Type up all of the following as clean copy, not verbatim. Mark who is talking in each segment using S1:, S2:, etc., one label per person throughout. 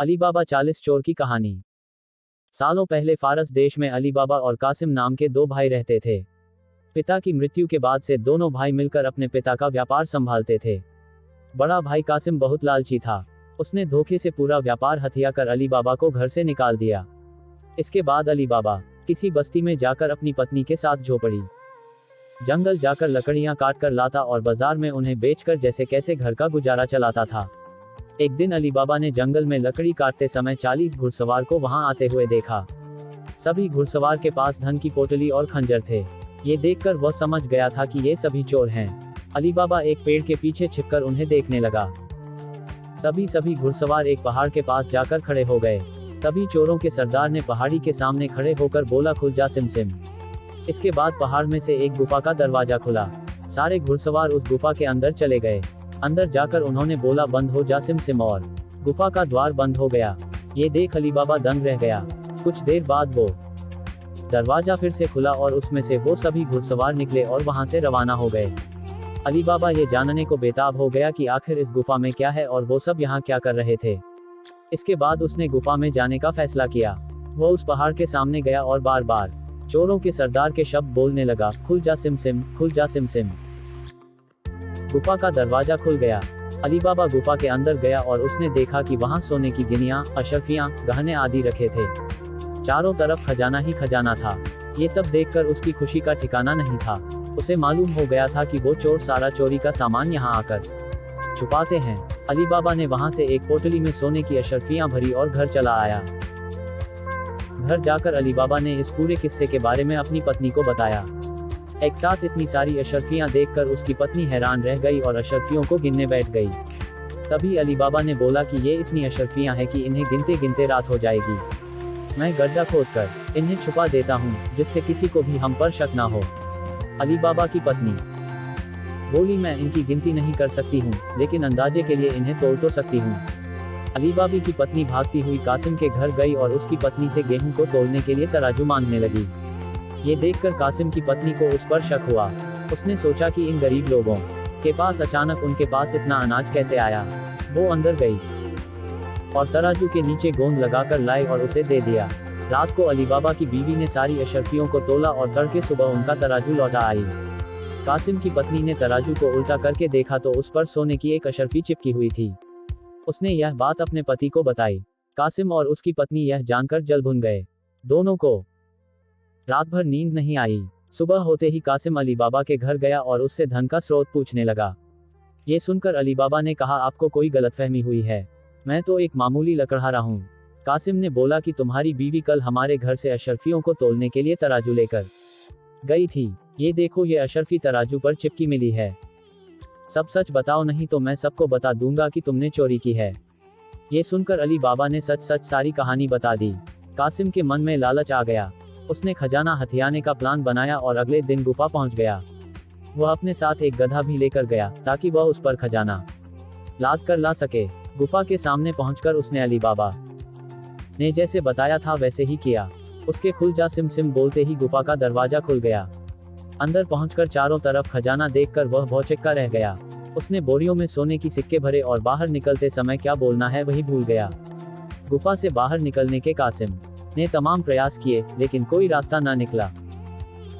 S1: अली बाबा 40 चोर की कहानी। सालों पहले फारस देश में अली बाबा और कासिम नाम के दो भाई रहते थे। पिता की मृत्यु के बाद से दोनों भाई मिलकर अपने पिता का व्यापार संभालते थे। बड़ा भाई कासिम बहुत लालची था। उसने धोखे से पूरा व्यापार हथिया कर अली बाबा को घर से निकाल दिया। इसके बाद अली बाबा किसी बस्ती में जाकर अपनी पत्नी के साथ झोपड़ी जंगल जाकर लकड़ियां काट कर लाता और बाजार में उन्हें बेचकर जैसे कैसे घर का गुजारा चलाता था। एक दिन अली बाबा ने जंगल में लकड़ी काटते समय 40 घुड़सवार को वहां आते हुए देखा। सभी घुड़सवार के पास धन की पोटली और खंजर थे। ये देखकर वह समझ गया था कि ये सभी चोर हैं। अली बाबा एक पेड़ के पीछे छिपकर उन्हें देखने लगा। तभी सभी घुड़सवार एक पहाड़ के पास जाकर खड़े हो गए। तभी चोरों के सरदार ने पहाड़ी के सामने खड़े होकर बोला, खुल जा सिम सिम। इसके बाद पहाड़ में से एक गुफा का दरवाजा खुला। सारे घुड़सवार उस गुफा के अंदर चले गए। अंदर जाकर उन्होंने बोला, बंद हो जा सिम सिम, और गुफा का द्वार बंद हो गया। ये देख अली बाबा दंग रह गया। कुछ देर बाद वो दरवाजा फिर से खुला और उसमें से वो सभी घुड़सवार निकले और वहां से रवाना हो गए। अली बाबा ये जानने को बेताब हो गया कि आखिर इस गुफा में क्या है और वो सब यहाँ क्या कर रहे थे। इसके बाद उसने गुफा में जाने का फैसला किया। वो उस पहाड़ के सामने गया और बार बार चोरों के सरदार के शब्द बोलने लगा, खुल जा सिम सिम, खुल जा सिम सिम। गुफा का दरवाजा खुल गया। अली बाबा गुफा के अंदर गया और उसने देखा कि वहां सोने की गिनियां, अशरफियां, गहने आदि रखे थे। चारों तरफ खजाना ही खजाना था। ये सब देखकर उसकी खुशी का ठिकाना नहीं था। उसे मालूम हो गया था कि वो चोर सारा चोरी का सामान यहाँ आकर छुपाते हैं। अली बाबा ने वहां से एक पोटली में सोने की अशरफियां भरी और घर चला आया। घर जाकर अली बाबा ने इस पूरे किस्से के बारे में अपनी पत्नी को बताया। एक साथ इतनी सारी अशरफियां देखकर उसकी पत्नी हैरान रह गई और अशरफियों को गिनने बैठ गई। तभी अली बाबा ने बोला कि ये इतनी अशरफियां हैं कि इन्हें गिनते गिनते रात हो जाएगी। मैं गड्ढा खोदकर इन्हें छुपा देता हूँ, जिससे किसी को भी हम पर शक ना हो। अली बाबा की पत्नी बोली, मैं इनकी गिनती नहीं कर सकती हूँ, लेकिन अंदाजे के लिए इन्हें तोल तो सकती हूँ। अली बाबा की पत्नी भागती हुई कासिम के घर गई और उसकी पत्नी से गेहूं को तोलने के लिए तराजू मांगने लगी। ये देखकर कासिम की पत्नी को उस पर शक हुआ। उसने सोचा कि इन गरीब लोगों के पास अचानक उनके पास इतना अनाज कैसे आया। वो अंदर गई और तराजू के नीचे गोंद लगाकर लाई और उसे दे दिया। रात को अली बाबा की बीवी ने सारी अशरफियों को तोला और तड़के सुबह उनका तराजू लौटा आई। कासिम की पत्नी ने तराजू को उल्टा करके देखा तो उस पर सोने की एक अशरफी चिपकी हुई थी। उसने यह बात अपने पति को बताई। कासिम और उसकी पत्नी यह जानकर जल भुन गए। दोनों को रात भर नींद नहीं आई। सुबह होते ही कासिम अली बाबा के घर गया और उससे धन का स्रोत पूछने लगा। ये सुनकर अली बाबा ने कहा, आपको कोई गलतफहमी हुई है, मैं तो एक मामूली लकड़हारा हूँ। कासिम ने बोला कि तुम्हारी बीवी कल हमारे घर से अशरफियों को तोलने के लिए तराजू लेकर गई थी। ये देखो, ये अशरफी तराजू पर चिपकी मिली है। सब सच बताओ, नहीं तो मैं सबको बता दूंगा कि तुमने चोरी की है। ये सुनकर अली बाबा ने सच सच सारी कहानी बता दी। कासिम के मन में लालच आ गया। उसने खजाना हथियाने का प्लान बनाया और अगले दिन गुफा पहुंच गया। वह अपने साथ एक गधा भी लेकर गया ताकि वह उस पर खजाना लाद कर ला सके। गुफा के सामने पहुंचकर उसने अली बाबा ने जैसे बताया था वैसे ही किया। उसके खुल जा सिम सिम बोलते ही गुफा का दरवाजा खुल गया। अंदर पहुंचकर चारों तरफ खजाना देखकर वह भौचक्का रह गया। उसने बोरियों में सोने की सिक्के भरे और बाहर निकलते समय क्या बोलना है वही भूल गया। गुफा से बाहर निकलने के कासिम ने तमाम प्रयास किए, लेकिन कोई रास्ता ना निकला।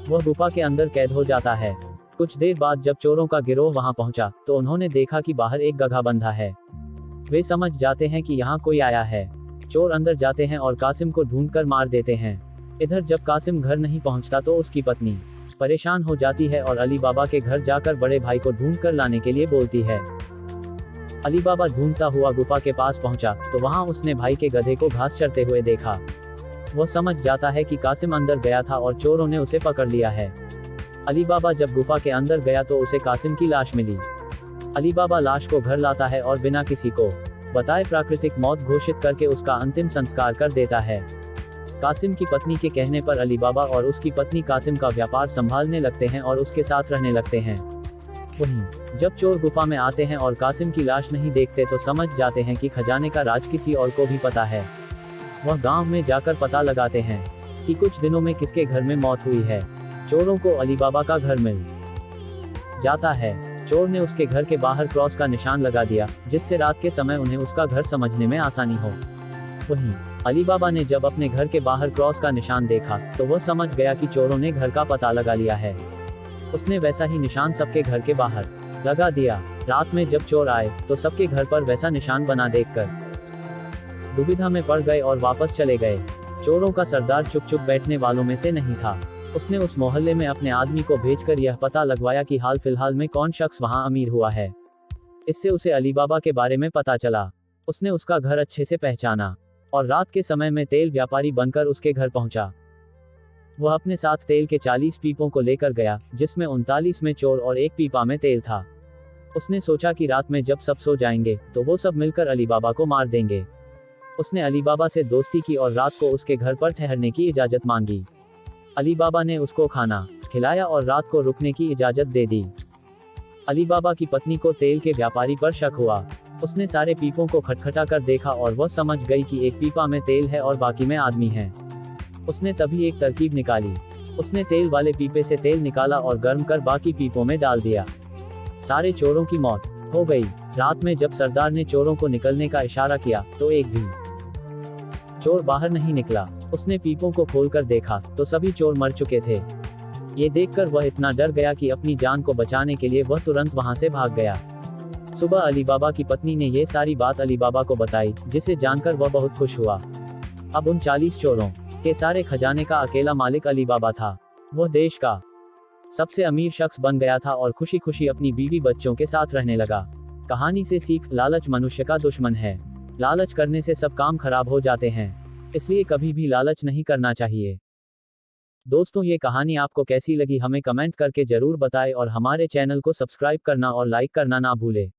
S1: वह गुफा के अंदर कैद हो जाता है। कुछ देर बाद जब चोरों का गिरोह वहां पहुंचा तो उन्होंने देखा कि बाहर एक गधा बंधा है। वे समझ जाते हैं कि यहाँ कोई आया है। चोर अंदर जाते हैं और कासिम को ढूंढकर मार देते हैं। इधर जब कासिम घर नहीं पहुंचता तो उसकी पत्नी परेशान हो जाती है और अली बाबा के घर जाकर बड़े भाई को ढूंढ कर लाने के लिए बोलती है। अली बाबा ढूंढता हुआ गुफा के पास पहुंचा तो वहां उसने भाई के गधे को घास चरते हुए देखा। वह समझ जाता है कि कासिम अंदर गया था और चोरों ने उसे पकड़ लिया है। अली बाबा जब गुफा के अंदर गया तो उसे कासिम की लाश मिली। अली बाबा लाश को घर लाता है और बिना किसी को बताए प्राकृतिक मौत घोषित करके उसका अंतिम संस्कार कर देता है। कासिम की पत्नी के कहने पर अली बाबा और उसकी पत्नी कासिम का व्यापार संभालने लगते हैं और उसके साथ रहने लगते हैं। वहीं जब चोर गुफा में आते हैं और कासिम की लाश नहीं देखते तो समझ जाते हैं कि खजाने का राज किसी और को भी पता है। वह गांव में जाकर पता लगाते हैं कि कुछ दिनों में किसके घर में मौत हुई है। चोरों को अली बाबा का घर मिल जाता है। चोर ने उसके घर के बाहर क्रॉस का निशान लगा दिया, जिससे रात के समय उन्हें उसका घर समझने में आसानी हो। वहीं अली बाबा ने जब अपने घर के बाहर क्रॉस का निशान देखा तो वह समझ गया कि चोरों ने घर का पता लगा लिया है। उसने वैसा ही निशान सबके घर के बाहर लगा दिया। रात में जब चोर आए तो सबके घर पर वैसा निशान बना देखकर दुविधा में पड़ गए और वापस चले गए। चोरों का सरदार चुप चुप बैठने वालों में से नहीं था। उसने उस मोहल्ले में अपने आदमी को भेजकर यह पता लगवाया कि हाल फिलहाल में कौन शख्स वहां अमीर हुआ है। इससे उसे अली बाबा के बारे में पता चला। उसने उसका घर अच्छे से पहचाना और रात के समय में तेल व्यापारी बनकर उसके घर पहुंचा। वह अपने साथ तेल के 40 पीपों को लेकर गया, जिसमें 39 में चोर और एक पीपा में तेल था। उसने सोचा कि रात में जब सब सो जाएंगे तो वो सब मिलकर अली बाबा को मार देंगे। उसने अली बाबा से दोस्ती की और रात को उसके घर पर ठहरने की इजाजत मांगी। अली बाबा ने उसको खाना खिलाया और रात को रुकने की इजाजत दे दी। अली बाबा की पत्नी को तेल के व्यापारी पर शक हुआ। उसने सारे पीपों को खटखटा कर देखा और वह समझ गई कि एक पीपा में तेल है और बाकी में आदमी है। उसने तभी एक तरकीब निकाली। उसने तेल वाले पीपे से तेल निकाला और गर्म कर बाकी पीपों में डाल दिया। सारे चोरों की मौत हो गई। रात में जब सरदार ने चोरों को निकलने का इशारा किया तो एक भी चोर बाहर नहीं निकला। उसने पीपों को खोलकर देखा तो सभी चोर मर चुके थे। ये देखकर वह इतना डर गया कि अपनी जान को बचाने के लिए वह तुरंत वहां से भाग गया। सुबह अली बाबा की पत्नी ने ये सारी बात अली बाबा को बताई, जिसे जानकर वह बहुत खुश हुआ। अब उन 40 चोरों के सारे खजाने का अकेला मालिक अली बाबा था। वह देश का सबसे अमीर शख्स बन गया था और खुशी खुशी अपनी बीवी बच्चों के साथ रहने लगा। कहानी से सीख: लालच मनुष्य का दुश्मन है। लालच करने से सब काम खराब हो जाते हैं, इसलिए कभी भी लालच नहीं करना चाहिए। दोस्तों, ये कहानी आपको कैसी लगी हमें कमेंट करके जरूर बताएं और हमारे चैनल को सब्सक्राइब करना और लाइक करना ना भूलें।